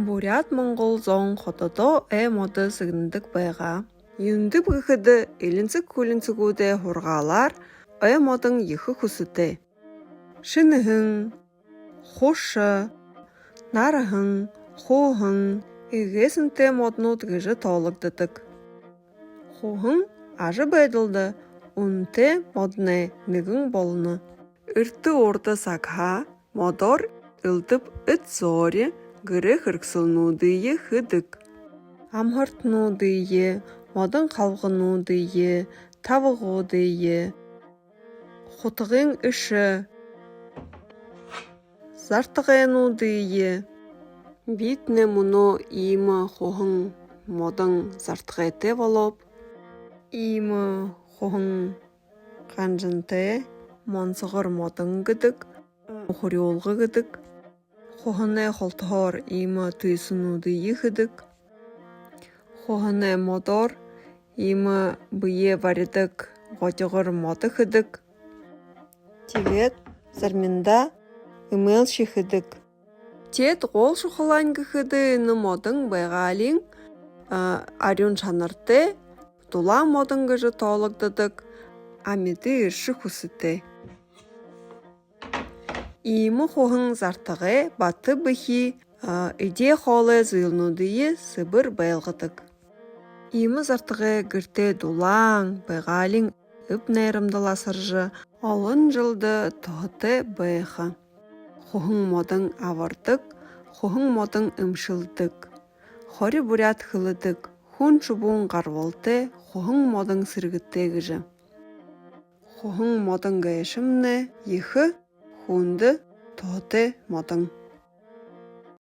Бурят Монгол зон хотодоо мод сэгнэдэг байгаа. Юндэв гэхэд элэнцэг хүлэнцгүүдээ хургаалаар модон ихэх хүсэтэй. Шинэхэн, хуш, нархан, хуухан эгээсэнтэй моднууд гэж тоологддог. Хуухан аж байдалд үнэтэй модны нэгэн болно. Эртэ урд сагха модоор элдэв эд зори гэрэ хэрэгсэлнүүдие хэдэг. Амхартнуудие, модон хавгануудие, тавгуудие, хутгын иш, зартгайнуудие. Бид мөнөө ийм хухан модон зартгайтай болов ийм хухан ганжинтай монцгор модон гэдэг хөрөөлгө гэдэг. Хуханы холтоор ийм түйснүүдие хэдэг. Хуханы модоор ийм бие барьдаг гожгор мод хэдэг. Тэгээд зарминда эмэйл шихэдэг. Тэд гол шухлан гэхэд энэ модон байгалийн ариун чанартай дулаан модон гэж тоологддог амьд ирших хүсэтэй. Ийм хухан зартгай бат бэхи эдээ хоолой зөөлнүүдие сэбэр байлгадаг. Ийм зартгай гэртээ дулаан байгалийн өв найрамдал асарж олон жилд тохтой байха. Хухан модон авардаг, хухан модон эмшилдэг, хори бурят хылыдаг, хүн чубун гарвалтай хухан модон сэргэттэй гэж. Хухан модон гэшимнэ их хүнд тохтой модон.